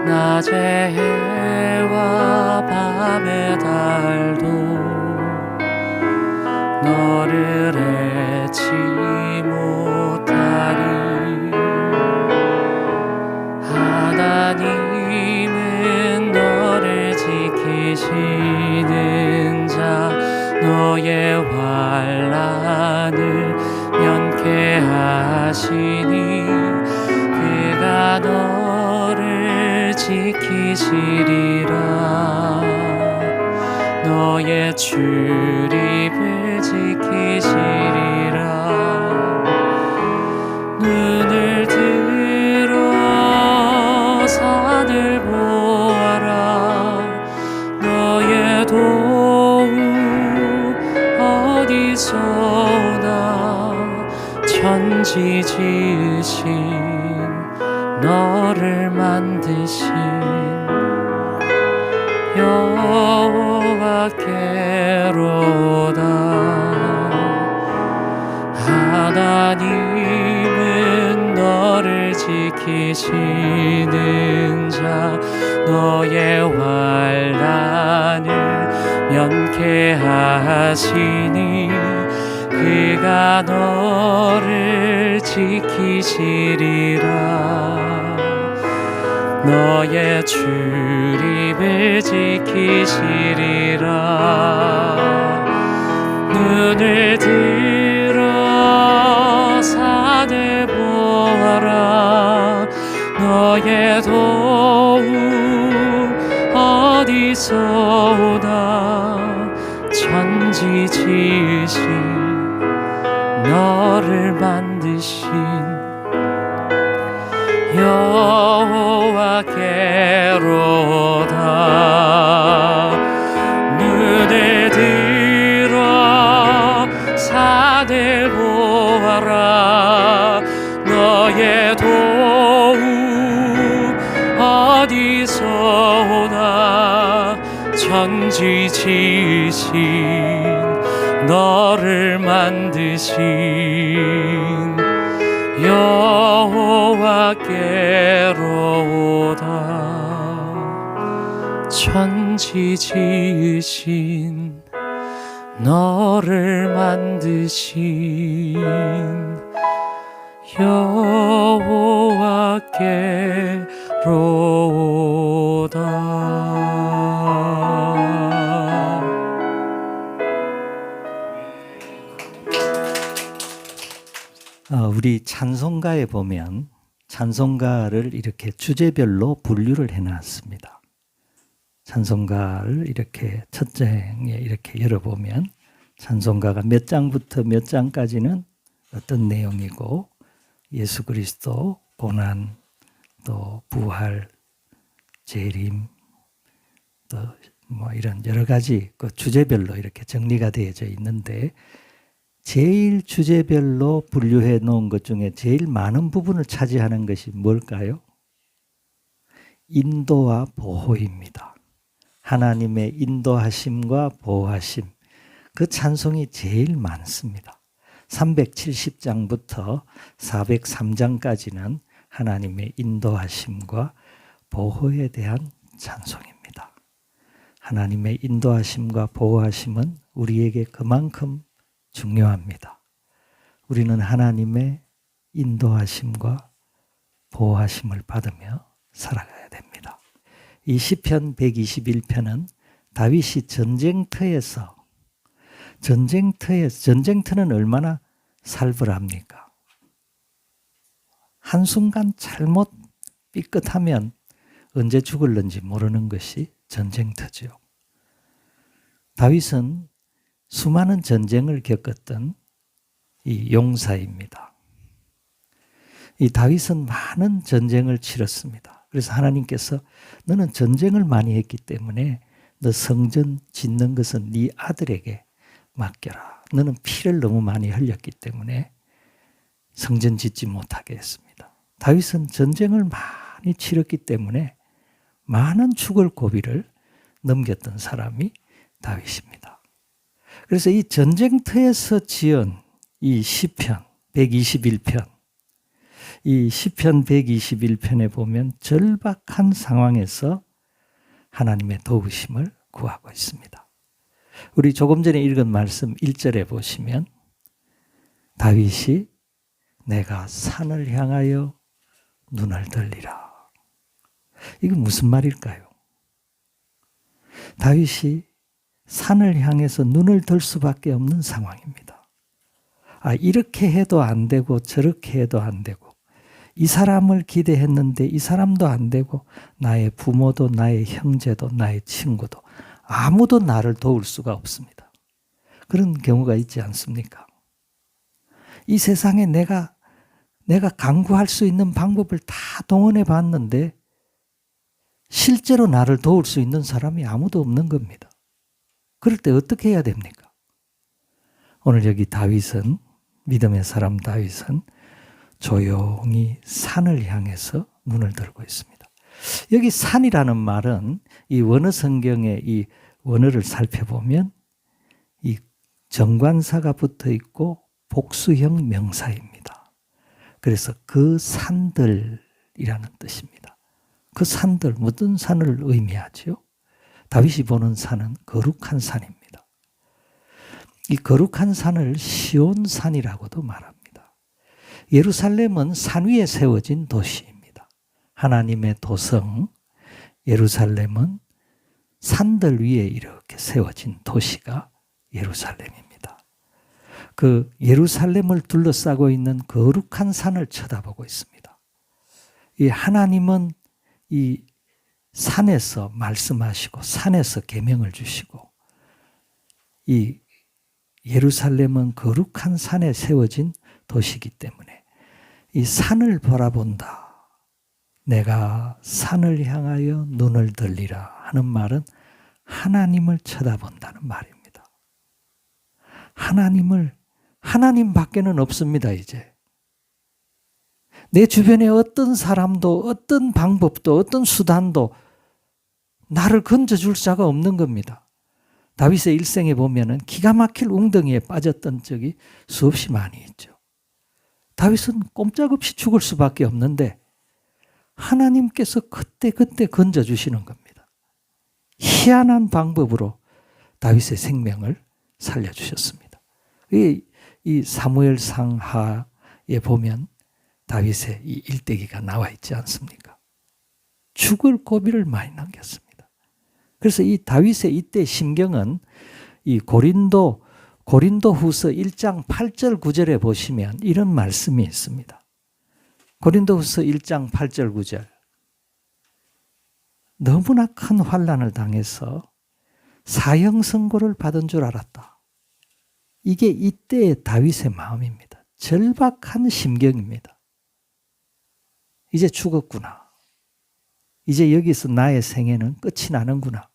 낮의 해와 밤의 달도 너를 잊지 못하리. 하나님은 너를 지키시는 자, 너의 환난을 면케하시니 그가 너를 지키시리라. 너의 출입을 지키시리라. 눈을 들어 산을 보아라. 너의 도움 어디서 오나. 천지 지으신 너를 만드신 여호와께로다. 하나님은 너를 지키시는 자, 너의 환난을 면케하시니 그가 너를 지키시리라. 너의 출입을 지키시리라. 눈을 들어 산을 보아라. 너의 도움 어디서 오나. 천지 지으신 너를 만드신 여호와께로다. 눈을 들어 산을 보아라. 너의 도움 어디서 오나. 천지 지으신 너를 만드신 여호와께로다. 천지 지으신 너를 만드신 여호와께로다. 우리 찬송가에 보면 찬송가를 이렇게 주제별로 분류를 해놨습니다. 찬송가를 이렇게 첫 장에 이렇게 열어보면 찬송가가 몇 장부터 몇 장까지는 어떤 내용이고, 예수 그리스도, 고난, 또 부활, 재림, 또 뭐 이런 여러 가지 그 주제별로 이렇게 정리가 되어져 있는데, 제일 주제별로 분류해 놓은 것 중에 제일 많은 부분을 차지하는 것이 뭘까요? 인도와 보호입니다. 하나님의 인도하심과 보호하심, 그 찬송이 제일 많습니다. 370장부터 403장까지는 하나님의 인도하심과 보호에 대한 찬송입니다. 하나님의 인도하심과 보호하심은 우리에게 그만큼 중요합니다. 우리는 하나님의 인도하심과 보호하심을 받으며 살아가야 됩니다. 이 시편 121편은 다윗이 전쟁터는 얼마나 살벌합니까? 한순간 잘못 삐끗하면 언제 죽을는지 모르는 것이 전쟁터죠. 다윗은 수많은 전쟁을 겪었던 이 용사입니다. 이 다윗은 많은 전쟁을 치렀습니다. 그래서 하나님께서 너는 전쟁을 많이 했기 때문에 너 성전 짓는 것은 네 아들에게 맡겨라. 너는 피를 너무 많이 흘렸기 때문에 성전 짓지 못하게 했습니다. 다윗은 전쟁을 많이 치렀기 때문에 많은 죽을 고비를 넘겼던 사람이 다윗입니다. 그래서 이 전쟁터에서 지은 이 시편 121편, 이 시편 121편에 보면 절박한 상황에서 하나님의 도우심을 구하고 있습니다. 우리 조금 전에 읽은 말씀 1절에 보시면 다윗이 내가 산을 향하여 눈을 들리라. 이건 무슨 말일까요? 다윗이 산을 향해서 눈을 들 수밖에 없는 상황입니다. 이렇게 해도 안 되고 저렇게 해도 안 되고 이 사람을 기대했는데 이 사람도 안 되고 나의 부모도 나의 형제도 나의 친구도 아무도 나를 도울 수가 없습니다. 그런 경우가 있지 않습니까? 이 세상에 내가 강구할 수 있는 방법을 다 동원해 봤는데 실제로 나를 도울 수 있는 사람이 아무도 없는 겁니다. 그럴 때 어떻게 해야 됩니까? 오늘 여기 다윗은, 믿음의 사람 다윗은 조용히 산을 향해서 눈을 들고 있습니다. 여기 산이라는 말은 이 원어 성경의 이 원어를 살펴보면 이 정관사가 붙어 있고 복수형 명사입니다. 그래서 그 산들이라는 뜻입니다. 그 산들, 무슨 산을 의미하죠? 다윗이 보는 산은 거룩한 산입니다. 이 거룩한 산을 시온산이라고도 말합니다. 예루살렘은 산 위에 세워진 도시입니다. 하나님의 도성 예루살렘은 산들 위에 이렇게 세워진 도시가 예루살렘입니다. 그 예루살렘을 둘러싸고 있는 거룩한 산을 쳐다보고 있습니다. 이 하나님은 이 산에서 말씀하시고 산에서 계명을 주시고 이 예루살렘은 거룩한 산에 세워진 도시이기 때문에 이 산을 바라본다. 내가 산을 향하여 눈을 들리라 하는 말은 하나님을 쳐다본다는 말입니다. 하나님 밖에는 없습니다, 이제. 내 주변에 어떤 사람도, 어떤 방법도, 어떤 수단도 나를 건져줄 자가 없는 겁니다. 다윗의 일생에 보면은 기가 막힐 웅덩이에 빠졌던 적이 수없이 많이 있죠. 다윗은 꼼짝없이 죽을 수밖에 없는데 하나님께서 그때 건져주시는 겁니다. 희한한 방법으로 다윗의 생명을 살려주셨습니다. 이 사무엘상하에 보면 다윗의 이 일대기가 나와 있지 않습니까? 죽을 고비를 많이 남겼습니다. 그래서 이 다윗의 이때 심경은 이 고린도후서 1장 8절 9절에 보시면 이런 말씀이 있습니다. 고린도후서 1장 8절 9절. 너무나 큰 환난을 당해서 사형 선고를 받은 줄 알았다. 이게 이때의 다윗의 마음입니다. 절박한 심경입니다. 이제 죽었구나. 이제 여기서 나의 생애는 끝이 나는구나.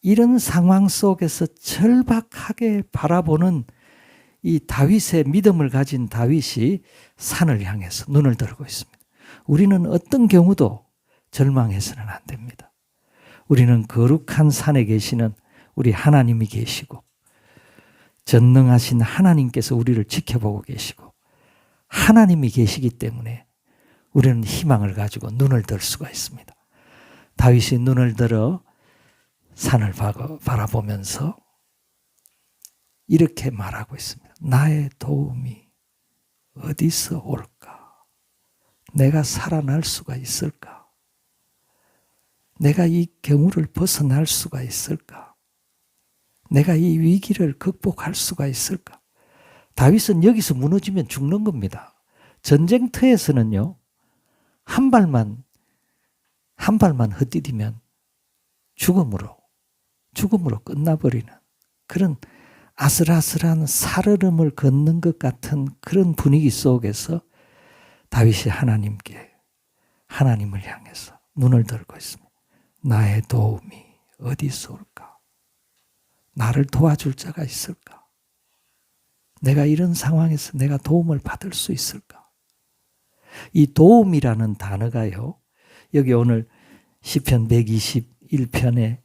이런 상황 속에서 절박하게 바라보는 이 다윗의 믿음을 가진 다윗이 산을 향해서 눈을 들고 있습니다. 우리는 어떤 경우도 절망해서는 안 됩니다. 우리는 거룩한 산에 계시는 우리 하나님이 계시고 전능하신 하나님께서 우리를 지켜보고 계시고 하나님이 계시기 때문에 우리는 희망을 가지고 눈을 들 수가 있습니다. 다윗이 눈을 들어 산을 바라보면서 이렇게 말하고 있습니다. 나의 도움이 어디서 올까? 내가 살아날 수가 있을까? 내가 이 경우를 벗어날 수가 있을까? 내가 이 위기를 극복할 수가 있을까? 다윗은 여기서 무너지면 죽는 겁니다. 전쟁터에서는요, 한 발만 헛디디면 죽음으로 끝나버리는 그런 아슬아슬한 살얼음을 걷는 것 같은 그런 분위기 속에서 다윗이 하나님을 향해서 눈을 들고 있습니다. 나의 도움이 어디서 올까? 나를 도와줄 자가 있을까? 내가 이런 상황에서 내가 도움을 받을 수 있을까? 이 도움이라는 단어가요, 여기 오늘 시편 121편의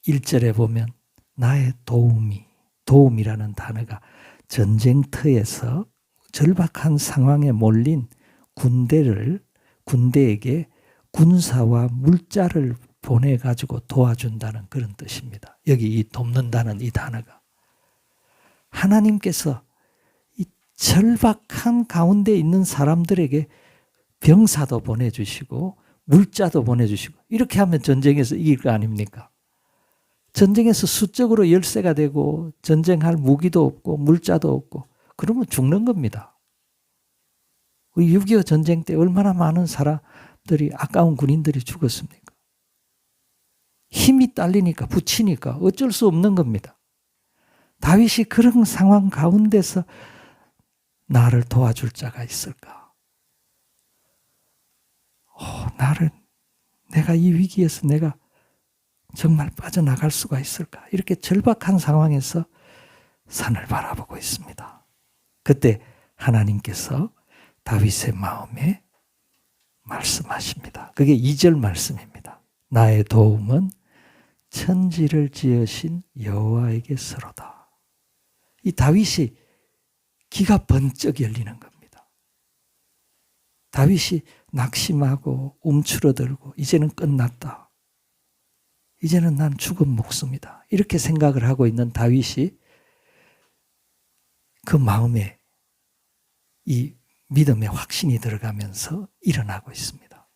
1절에 보면 나의 도움이라는 단어가 전쟁터에서 절박한 상황에 몰린 군대에게 군사와 물자를 보내가지고 도와준다는 그런 뜻입니다. 여기 이 돕는다는 이 단어가. 하나님께서 이 절박한 가운데 있는 사람들에게 병사도 보내주시고 물자도 보내주시고 이렇게 하면 전쟁에서 이길 거 아닙니까? 전쟁에서 수적으로 열세가 되고 전쟁할 무기도 없고 물자도 없고 그러면 죽는 겁니다. 우리 6.25 전쟁 때 얼마나 많은 사람들이 아까운 군인들이 죽었습니까? 힘이 딸리니까 붙이니까 어쩔 수 없는 겁니다. 다윗이 그런 상황 가운데서 나를 도와줄 자가 있을까? 내가 이 위기에서 내가 정말 빠져나갈 수가 있을까? 이렇게 절박한 상황에서 산을 바라보고 있습니다. 그때 하나님께서 다윗의 마음에 말씀하십니다. 그게 2절 말씀입니다. 나의 도움은 천지를 지으신 여호와에게서로다. 이 다윗이 귀가 번쩍 열리는 겁니다. 다윗이 낙심하고 움츠러들고 이제는 끝났다. 이제는 난 죽은 목숨이다. 이렇게 생각을 하고 있는 다윗이 그 마음에 이 믿음의 확신이 들어가면서 일어나고 있습니다.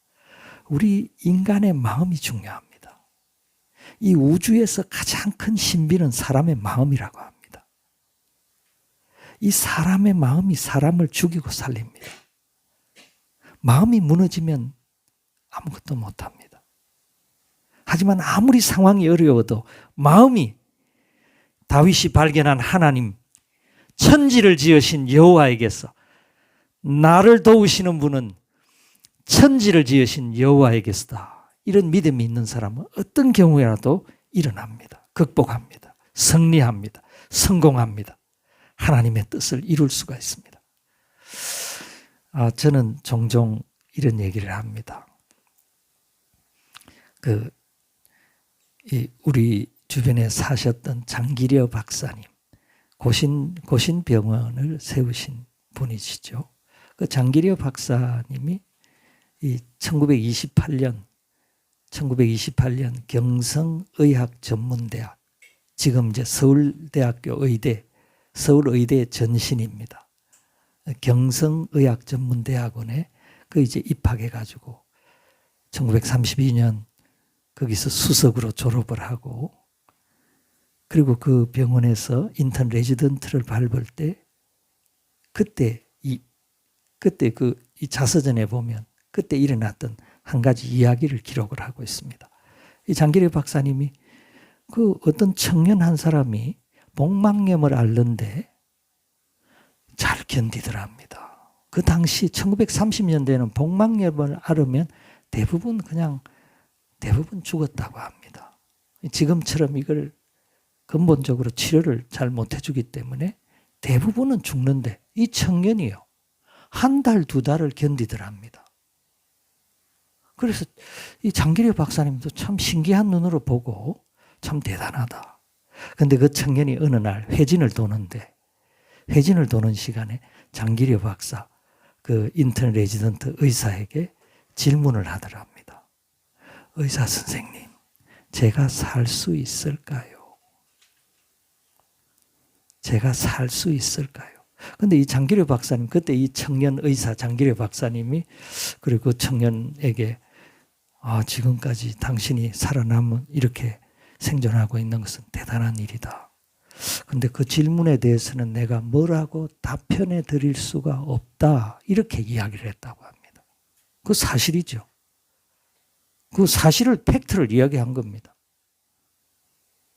우리 인간의 마음이 중요합니다. 이 우주에서 가장 큰 신비는 사람의 마음이라고 합니다. 이 사람의 마음이 사람을 죽이고 살립니다. 마음이 무너지면 아무것도 못합니다. 하지만 아무리 상황이 어려워도 마음이 다윗이 발견한 하나님, 천지를 지으신 여호와에게서 나를 도우시는 분은 천지를 지으신 여호와에게서다. 이런 믿음이 있는 사람은 어떤 경우에라도 일어납니다. 극복합니다. 승리합니다. 성공합니다. 하나님의 뜻을 이룰 수가 있습니다. 저는 종종 이런 얘기를 합니다. 우리 주변에 사셨던 장기려 박사님, 고신병원을 세우신 분이시죠. 그 장기려 박사님이 이 1928년 경성의학전문대학, 지금 이제 서울대학교 의대, 서울의대 전신입니다. 경성의학전문대학원에 이제 입학해가지고 1932년 거기서 수석으로 졸업을 하고, 그리고 그 병원에서 인턴 레지던트를 밟을 때 그때 이 자서전에 보면 그때 일어났던 한 가지 이야기를 기록을 하고 있습니다. 이 장기려 박사님이 그 어떤 청년 한 사람이 복막염을 앓는데 잘 견디더랍니다. 그 당시 1930년대에는 복막염을 앓으면 대부분 죽었다고 합니다. 지금처럼 이걸 근본적으로 치료를 잘 못해주기 때문에 대부분은 죽는데 이 청년이요, 한 달, 두 달을 견디더랍니다. 그래서 이 장기려 박사님도 참 신기한 눈으로 보고 참 대단하다. 근데 그 청년이 어느 날 회진을 도는 시간에 장기려 박사, 그 인턴 레지던트 의사에게 질문을 하더랍니다. 의사 선생님, 제가 살 수 있을까요? 제가 살 수 있을까요? 근데 이 장기려 박사님, 그때 이 청년 의사 장기려 박사님이 그리고 그 청년에게 지금까지 당신이 살아남은 이렇게 생존하고 있는 것은 대단한 일이다. 근데 그 질문에 대해서는 내가 뭐라고 답변해 드릴 수가 없다. 이렇게 이야기를 했다고 합니다. 그 사실이죠. 그 사실을, 팩트를 이야기한 겁니다.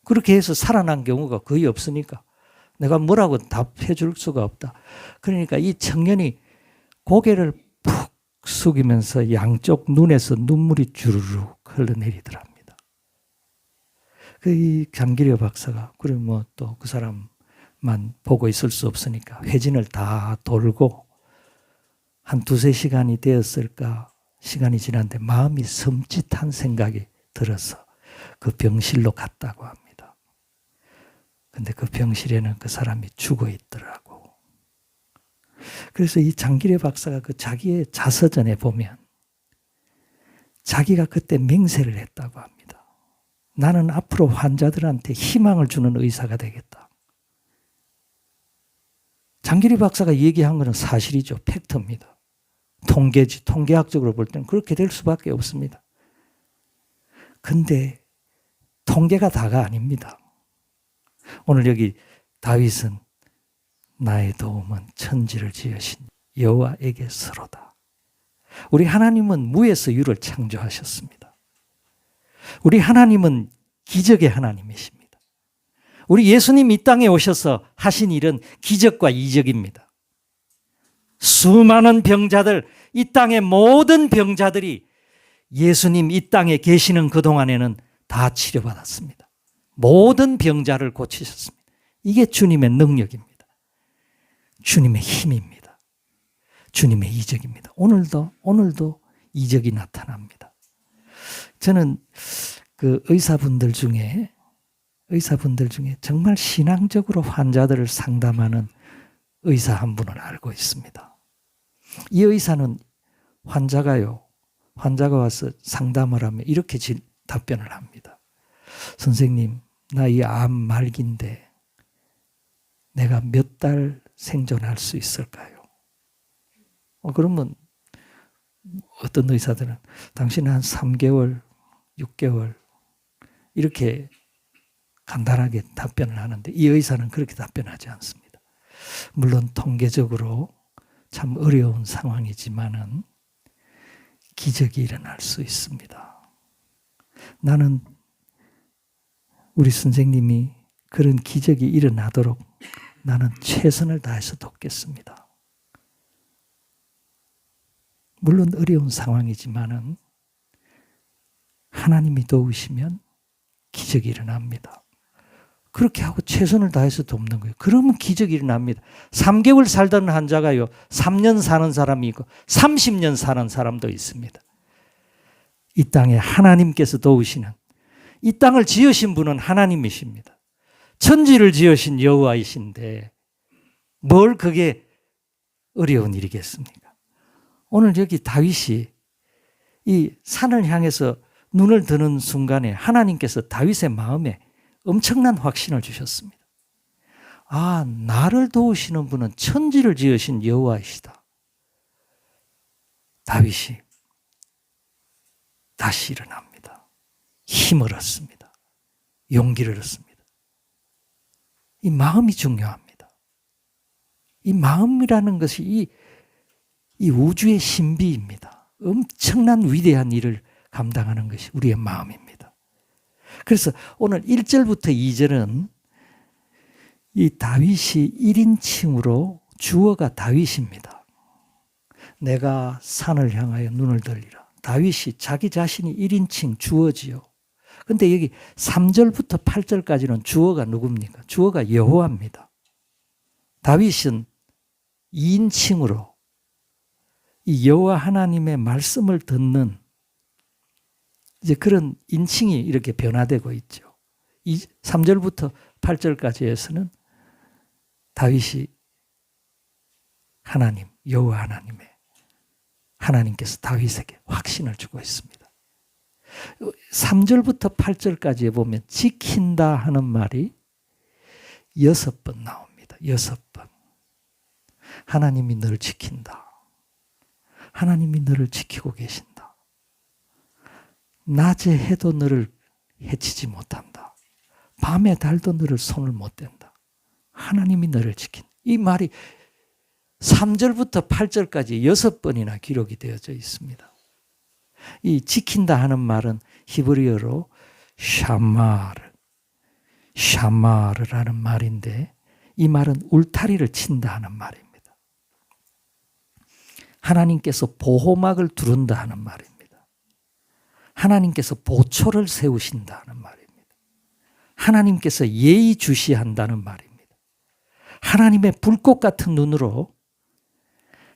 그렇게 해서 살아난 경우가 거의 없으니까 내가 뭐라고 답해 줄 수가 없다. 그러니까 이 청년이 고개를 푹 숙이면서 양쪽 눈에서 눈물이 주르륵 흘러내리더랍니다. 이 장기려 박사가, 그리고 또 그 사람만 보고 있을 수 없으니까 회진을 다 돌고 한 두세 시간이 되었을까, 시간이 지났는데 마음이 섬찟한 생각이 들어서 그 병실로 갔다고 합니다. 근데 그 병실에는 그 사람이 죽어 있더라고. 그래서 이 장기래 박사가 그 자기의 자서전에 보면 자기가 그때 맹세를 했다고 합니다. 나는 앞으로 환자들한테 희망을 주는 의사가 되겠다. 장기래 박사가 얘기한 것은 사실이죠. 팩트입니다. 통계지. 통계학적으로 볼 때는 그렇게 될 수밖에 없습니다. 근데 통계가 다가 아닙니다. 오늘 여기 다윗은 나의 도움은 천지를 지으신 여호와에게서로다. 우리 하나님은 무에서 유를 창조하셨습니다. 우리 하나님은 기적의 하나님이십니다. 우리 예수님 이 땅에 오셔서 하신 일은 기적과 이적입니다. 수많은 병자들, 이 땅의 모든 병자들이 예수님 이 땅에 계시는 그동안에는 다 치료받았습니다. 모든 병자를 고치셨습니다. 이게 주님의 능력입니다. 주님의 힘입니다. 주님의 이적입니다. 오늘도 이적이 나타납니다. 저는 그 의사분들 중에 정말 신앙적으로 환자들을 상담하는 의사 한 분을 알고 있습니다. 이 의사는 환자가 와서 상담을 하면 이렇게 답변을 합니다. 선생님, 나 이 암 말기인데 내가 몇 달 생존할 수 있을까요? 그러면 어떤 의사들은 당신은 한 3개월, 6개월 이렇게 간단하게 답변을 하는데 이 의사는 그렇게 답변하지 않습니다. 물론 통계적으로 참 어려운 상황이지만은 기적이 일어날 수 있습니다. 나는 우리 선생님이 그런 기적이 일어나도록 나는 최선을 다해서 돕겠습니다. 물론 어려운 상황이지만은 하나님이 도우시면 기적이 일어납니다. 그렇게 하고 최선을 다해서 돕는 거예요. 그러면 기적이 일어납니다. 3개월 살던 환자가요, 3년 사는 사람이 있고 30년 사는 사람도 있습니다. 이 땅에 하나님께서 도우시는, 이 땅을 지으신 분은 하나님이십니다. 천지를 지으신 여호와이신데 뭘 그게 어려운 일이겠습니까? 오늘 여기 다윗이 이 산을 향해서 눈을 드는 순간에 하나님께서 다윗의 마음에 엄청난 확신을 주셨습니다. 아, 나를 도우시는 분은 천지를 지으신 여호와이시다. 다윗이 다시 일어납니다. 힘을 얻습니다. 용기를 얻습니다. 이 마음이 중요합니다. 이 마음이라는 것이 이 우주의 신비입니다. 엄청난 위대한 일을 감당하는 것이 우리의 마음입니다. 그래서 오늘 1절부터 2절은 이 다윗이 1인칭으로 주어가 다윗입니다. 내가 산을 향하여 눈을 들리라. 다윗이 자기 자신이 1인칭 주어지요. 그런데 여기 3절부터 8절까지는 주어가 누굽니까? 주어가 여호와입니다. 다윗은 2인칭으로 이 여호와 하나님의 말씀을 듣는 이제 그런 인칭이 이렇게 변화되고 있죠. 3절부터 8절까지에서는 다윗이 하나님, 여호와 하나님께서 다윗에게 확신을 주고 있습니다. 3절부터 8절까지에 보면 지킨다 하는 말이 6번 나옵니다. 6번. 하나님이 너를 지킨다. 하나님이 너를 지키고 계신다. 낮에 해도 너를 해치지 못한다. 밤에 달도 너를 손을 못 댄다. 하나님이 너를 지킨다. 이 말이 3절부터 8절까지 6번이나 기록이 되어져 있습니다. 이 지킨다 하는 말은 히브리어로 샤마르라는 말인데 이 말은 울타리를 친다 하는 말입니다. 하나님께서 보호막을 두른다 하는 말입니다. 하나님께서 보초를 세우신다 하는 말입니다. 하나님께서 예의주시한다는 말입니다. 하나님의 불꽃 같은 눈으로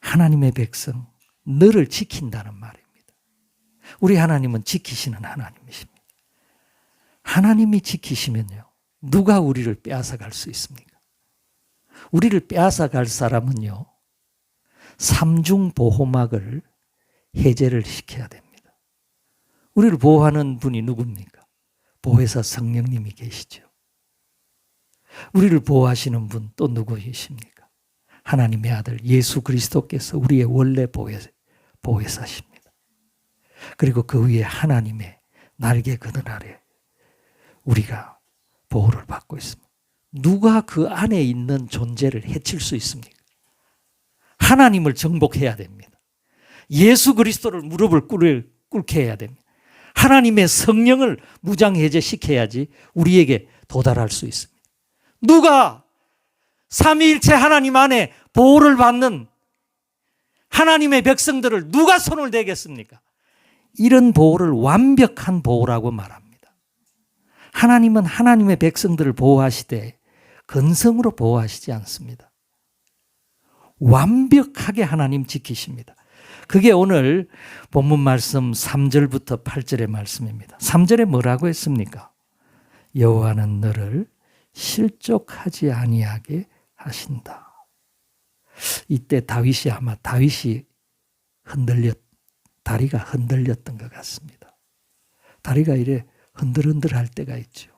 하나님의 백성 너를 지킨다는 말입니다. 우리 하나님은 지키시는 하나님이십니다. 하나님이 지키시면요, 누가 우리를 빼앗아갈 수 있습니까? 우리를 빼앗아갈 사람은요, 삼중 보호막을 해제를 시켜야 됩니다. 우리를 보호하는 분이 누굽니까? 보혜사 성령님이 계시죠. 우리를 보호하시는 분 또 누구이십니까? 하나님의 아들 예수 그리스도께서 우리의 원래 보혜사십니다. 그리고 그 위에 하나님의 날개 그늘 아래 우리가 보호를 받고 있습니다. 누가 그 안에 있는 존재를 해칠 수 있습니까? 하나님을 정복해야 됩니다. 예수 그리스도를 무릎을 꿇게 해야 됩니다. 하나님의 성령을 무장해제시켜야지 우리에게 도달할 수 있습니다. 누가 삼위일체 하나님 안에 보호를 받는 하나님의 백성들을 누가 손을 대겠습니까? 이런 보호를 완벽한 보호라고 말합니다. 하나님은 하나님의 백성들을 보호하시되 근성으로 보호하시지 않습니다. 완벽하게 하나님 지키십니다. 그게 오늘 본문 말씀 3절부터 8절의 말씀입니다. 3절에 뭐라고 했습니까? 여호와는 너를 실족하지 아니하게 하신다. 이때 다윗이 다리가 흔들렸던 것 같습니다. 다리가 이래 흔들흔들할 때가 있죠.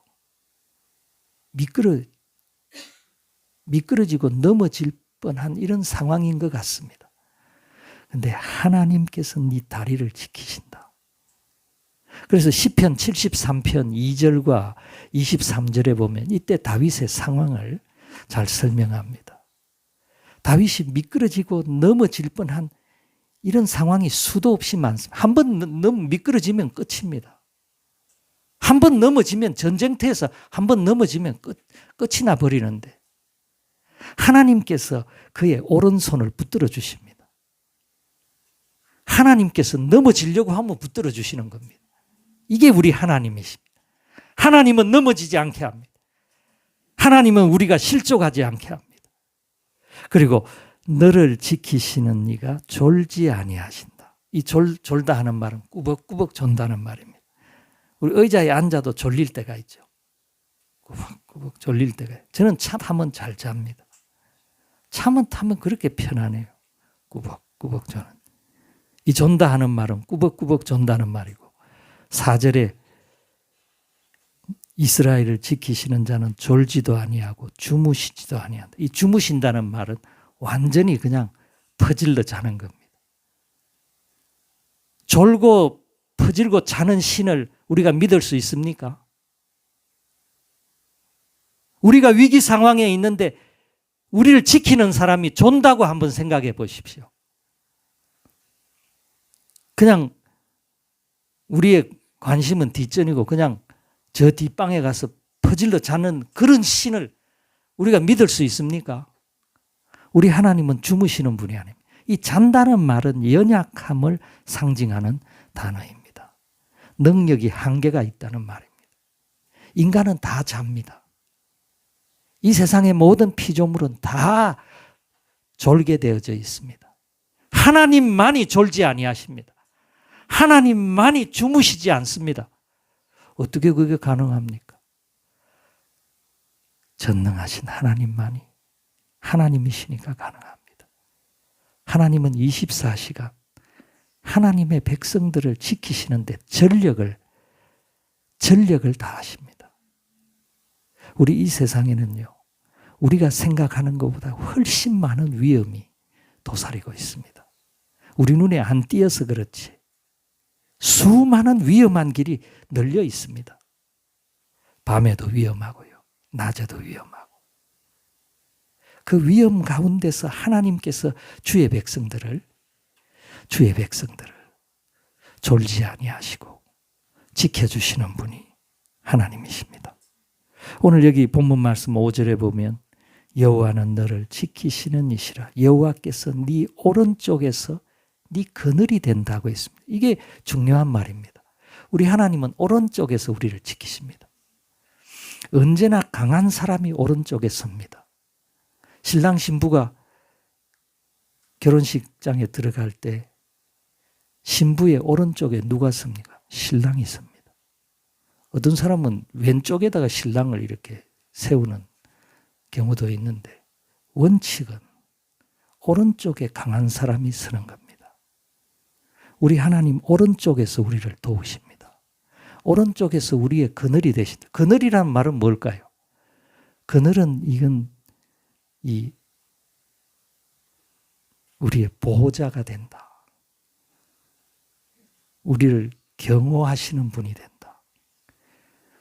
미끄러지고 넘어질 뻔한 이런 상황인 것 같습니다. 그런데 하나님께서 네 다리를 지키신다. 그래서 시편 73편 2절과 23절에 보면 이때 다윗의 상황을 잘 설명합니다. 다윗이 미끄러지고 넘어질 뻔한 이런 상황이 수도 없이 많습니다. 한 번 미끄러지면 끝입니다. 한 번 넘어지면 전쟁터에서 한 번 넘어지면 끝이 나버리는데 하나님께서 그의 오른손을 붙들어 주십니다. 하나님께서 넘어지려고 하면 붙들어 주시는 겁니다. 이게 우리 하나님이십니다. 하나님은 넘어지지 않게 합니다. 하나님은 우리가 실족하지 않게 합니다. 그리고 너를 지키시는 이가 졸지 아니하신다. 이 졸다 하는 말은 꾸벅꾸벅 존다는 말입니다. 우리 의자에 앉아도 졸릴 때가 있죠. 꾸벅꾸벅 졸릴 때가 있어요. 저는 차 타면 잘 잡니다. 차만 타면 그렇게 편안해요. 꾸벅꾸벅 저는. 이 존다 하는 말은 꾸벅꾸벅 존다는 말이고 4절에 이스라엘을 지키시는 자는 졸지도 아니하고 주무시지도 아니한다. 이 주무신다는 말은 완전히 그냥 퍼질러 자는 겁니다. 졸고 퍼질고 자는 신을 우리가 믿을 수 있습니까? 우리가 위기 상황에 있는데 우리를 지키는 사람이 존다고 한번 생각해 보십시오. 그냥 우리의 관심은 뒷전이고 그냥 저 뒷방에 가서 퍼질러 자는 그런 신을 우리가 믿을 수 있습니까? 우리 하나님은 주무시는 분이 아닙니다. 이 잔다는 말은 연약함을 상징하는 단어입니다. 능력이 한계가 있다는 말입니다. 인간은 다 잡니다. 이 세상의 모든 피조물은 다 졸게 되어져 있습니다. 하나님만이 졸지 아니하십니다. 하나님만이 주무시지 않습니다. 어떻게 그게 가능합니까? 전능하신 하나님만이 하나님이시니까 가능합니다. 하나님은 24시간 하나님의 백성들을 지키시는데 전력을 다하십니다. 우리 이 세상에는요, 우리가 생각하는 것보다 훨씬 많은 위험이 도사리고 있습니다. 우리 눈에 안 띄어서 그렇지 수많은 위험한 길이 널려 있습니다. 밤에도 위험하고요. 낮에도 위험하고. 그 위험 가운데서 하나님께서 주의 백성들을 졸지 아니하시고 지켜주시는 분이 하나님이십니다. 오늘 여기 본문 말씀 5절에 보면 여호와는 너를 지키시는 이시라. 여호와께서 네 오른쪽에서 네 그늘이 된다고 했습니다. 이게 중요한 말입니다. 우리 하나님은 오른쪽에서 우리를 지키십니다. 언제나 강한 사람이 오른쪽에 섭니다. 신랑 신부가 결혼식장에 들어갈 때 신부의 오른쪽에 누가 섭니까? 신랑이 섭니다. 어떤 사람은 왼쪽에다가 신랑을 이렇게 세우는 경우도 있는데 원칙은 오른쪽에 강한 사람이 서는 겁니다. 우리 하나님 오른쪽에서 우리를 도우십니다. 오른쪽에서 우리의 그늘이 되신다. 그늘이란 말은 뭘까요? 그늘은 이건 우리의 보호자가 된다. 우리를 경호하시는 분이 된다.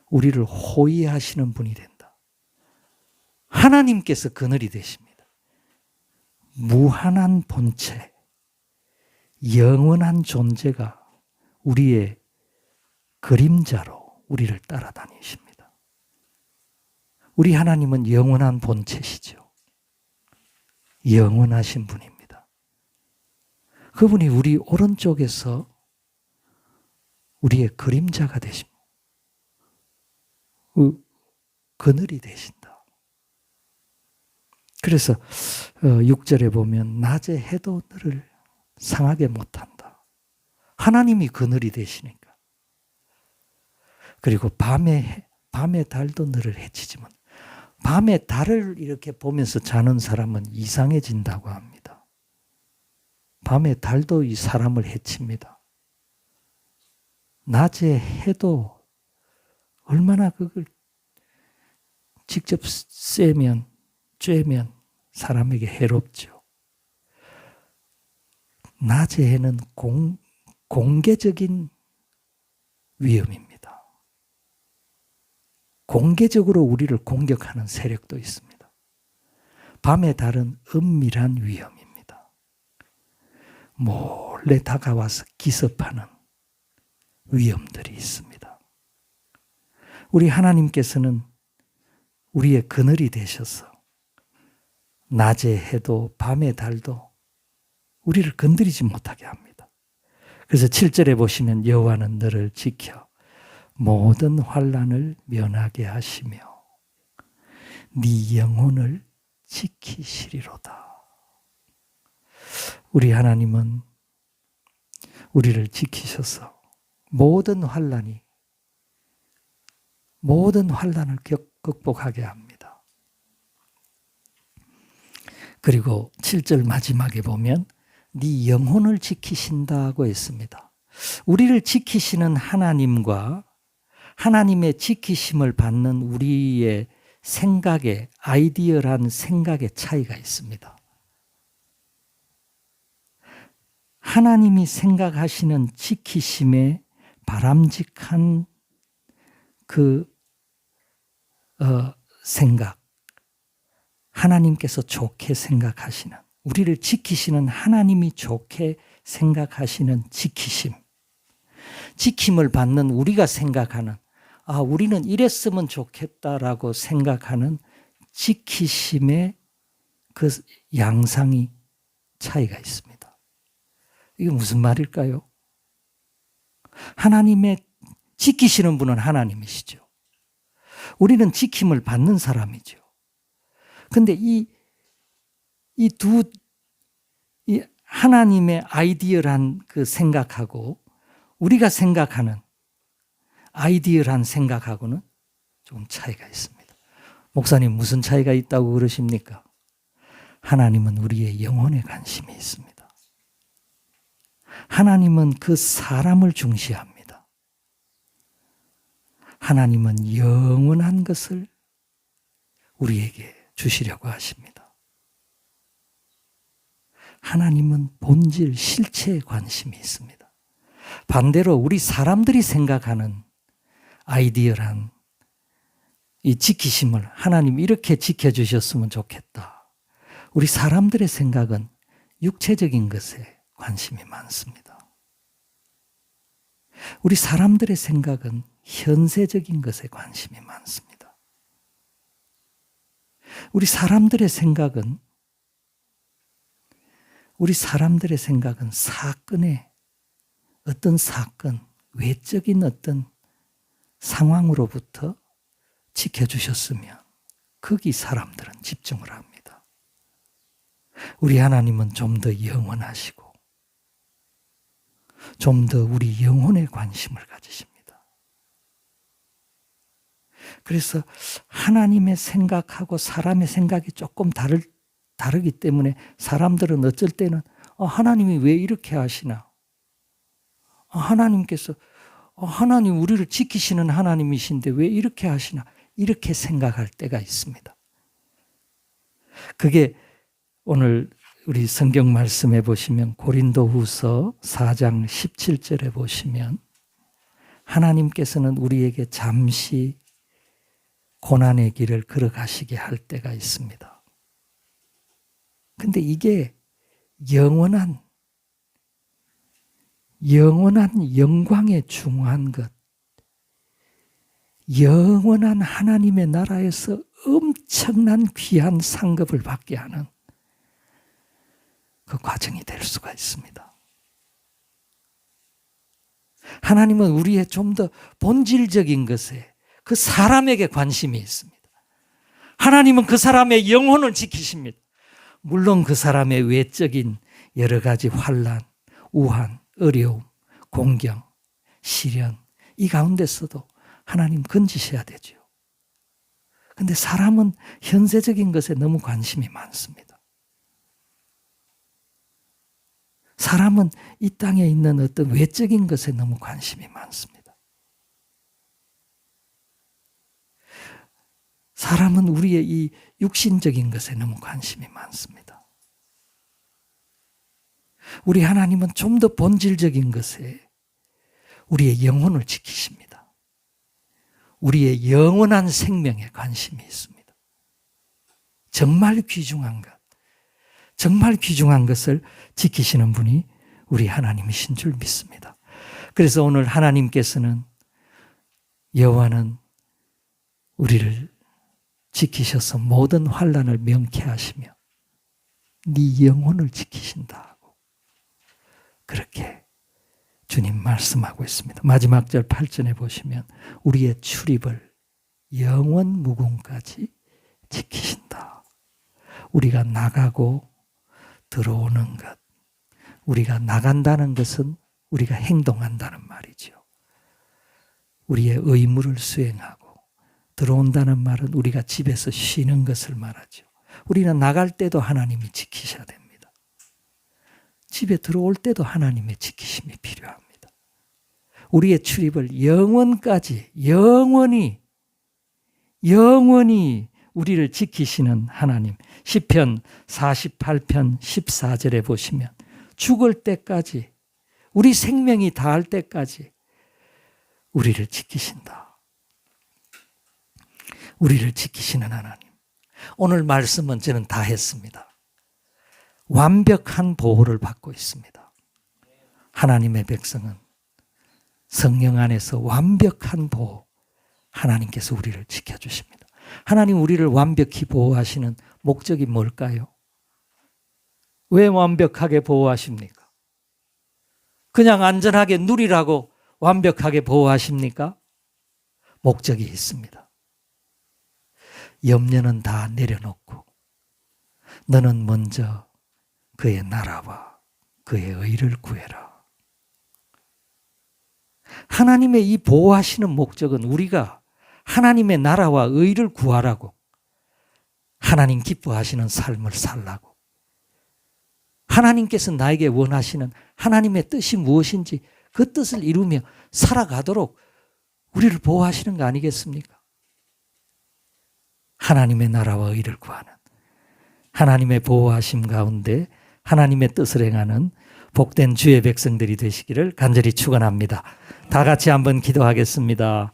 우리를 호위하시는 분이 된다. 하나님께서 그늘이 되십니다. 무한한 본체, 영원한 존재가 우리의 그림자로 우리를 따라다니십니다. 우리 하나님은 영원한 본체시죠. 영원하신 분입니다. 그분이 우리 오른쪽에서 우리의 그림자가 되십니다. 그늘이 되신다. 그래서 6절에 보면 낮에 해도 너를 상하게 못한다. 하나님이 그늘이 되시니까. 그리고 밤에 달도 너를 해치지만 밤에 달을 이렇게 보면서 자는 사람은 이상해진다고 합니다. 밤에 달도 이 사람을 해칩니다. 낮에 해도 얼마나 그걸 직접 쐬면 사람에게 해롭죠. 낮의 해는 공개적인 위험입니다. 공개적으로 우리를 공격하는 세력도 있습니다. 밤의 달은 은밀한 위험입니다. 몰래 다가와서 기습하는 위험들이 있습니다. 우리 하나님께서는 우리의 그늘이 되셔서 낮의 해도 밤의 달도 우리를 건드리지 못하게 합니다. 그래서 7절에 보시면 여호와는 너를 지켜 모든 환난을 면하게 하시며 네 영혼을 지키시리로다. 우리 하나님은 우리를 지키셔서 모든 환난을 극복하게 합니다. 그리고 7절 마지막에 보면 네 영혼을 지키신다고 했습니다. 우리를 지키시는 하나님과 하나님의 지키심을 받는 우리의 생각의 아이디어란 생각의 차이가 있습니다. 하나님이 생각하시는 지키심의 바람직한 생각, 하나님께서 좋게 생각하시는, 우리를 지키시는 하나님이 좋게 생각하시는 지킴을 받는 우리가 생각하는, 우리는 이랬으면 좋겠다라고 생각하는 지키심의 그 양상이 차이가 있습니다. 이게 무슨 말일까요? 하나님의 지키시는 분은 하나님이시죠. 우리는 지킴을 받는 사람이죠. 근데 이 하나님의 아이디어란 그 생각하고 우리가 생각하는 아이디어란 생각하고는 조금 차이가 있습니다. 목사님 무슨 차이가 있다고 그러십니까? 하나님은 우리의 영혼에 관심이 있습니다. 하나님은 그 사람을 중시합니다. 하나님은 영원한 것을 우리에게 주시려고 하십니다. 하나님은 본질, 실체에 관심이 있습니다. 반대로 우리 사람들이 생각하는 아이디어란 이 지키심을 하나님 이렇게 지켜주셨으면 좋겠다. 우리 사람들의 생각은 육체적인 것에 관심이 많습니다. 우리 사람들의 생각은 현세적인 것에 관심이 많습니다. 우리 사람들의 생각은 어떤 사건, 외적인 어떤 상황으로부터 지켜주셨으면 거기 사람들은 집중을 합니다. 우리 하나님은 좀 더 영원하시고 좀 더 우리 영혼에 관심을 가지십니다. 그래서 하나님의 생각하고 사람의 생각이 조금 다르기 때문에 사람들은 어쩔 때는 하나님이 왜 이렇게 하시나? 하나님께서 하나님 우리를 지키시는 하나님이신데 왜 이렇게 하시나? 이렇게 생각할 때가 있습니다. 그게 오늘 우리 성경 말씀에 보시면 고린도후서 4장 17절에 보시면 하나님께서는 우리에게 잠시 고난의 길을 걸어가시게 할 때가 있습니다. 근데 이게 영원한 영광에 중요한 것, 영원한 하나님의 나라에서 엄청난 귀한 상급을 받게 하는 그 과정이 될 수가 있습니다. 하나님은 우리의 좀 더 본질적인 것에 그 사람에게 관심이 있습니다. 하나님은 그 사람의 영혼을 지키십니다. 물론 그 사람의 외적인 여러 가지 환난, 우한, 어려움, 공경, 시련 이 가운데서도 하나님 건지셔야 되죠. 그런데 사람은 현세적인 것에 너무 관심이 많습니다. 사람은 이 땅에 있는 어떤 외적인 것에 너무 관심이 많습니다. 사람은 우리의 이 육신적인 것에 너무 관심이 많습니다. 우리 하나님은 좀 더 본질적인 것에 우리의 영혼을 지키십니다. 우리의 영원한 생명에 관심이 있습니다. 정말 귀중한 것, 정말 귀중한 것을 지키시는 분이 우리 하나님이신 줄 믿습니다. 그래서 오늘 하나님께서는 여호와는 우리를 지키셔서 모든 환난을 명쾌하시며 네 영혼을 지키신다고 그렇게 주님 말씀하고 있습니다. 마지막 절 8절에 보시면 우리의 출입을 영원 무궁까지 지키신다. 우리가 나가고 들어오는 것, 우리가 나간다는 것은 우리가 행동한다는 말이죠. 우리의 의무를 수행하고 들어온다는 말은 우리가 집에서 쉬는 것을 말하죠. 우리는 나갈 때도 하나님이 지키셔야 됩니다. 집에 들어올 때도 하나님의 지키심이 필요합니다. 우리의 출입을 영원까지 영원히 우리를 지키시는 하나님. 시편 48편 14절에 보시면 죽을 때까지 우리 생명이 다할 때까지 우리를 지키신다. 우리를 지키시는 하나님. 오늘 말씀은 저는 다 했습니다. 완벽한 보호를 받고 있습니다. 하나님의 백성은 성령 안에서 완벽한 보호, 하나님께서 우리를 지켜주십니다. 하나님 우리를 완벽히 보호하시는 목적이 뭘까요? 왜 완벽하게 보호하십니까? 그냥 안전하게 누리라고 완벽하게 보호하십니까? 목적이 있습니다. 염려는 다 내려놓고 너는 먼저 그의 나라와 그의 의를 구해라. 하나님의 이 보호하시는 목적은 우리가 하나님의 나라와 의를 구하라고, 하나님 기뻐하시는 삶을 살라고, 하나님께서 나에게 원하시는 하나님의 뜻이 무엇인지 그 뜻을 이루며 살아가도록 우리를 보호하시는 거 아니겠습니까? 하나님의 나라와 의를 구하는, 하나님의 보호하심 가운데 하나님의 뜻을 행하는 복된 주의 백성들이 되시기를 간절히 축원합니다. 다 같이 한번 기도하겠습니다.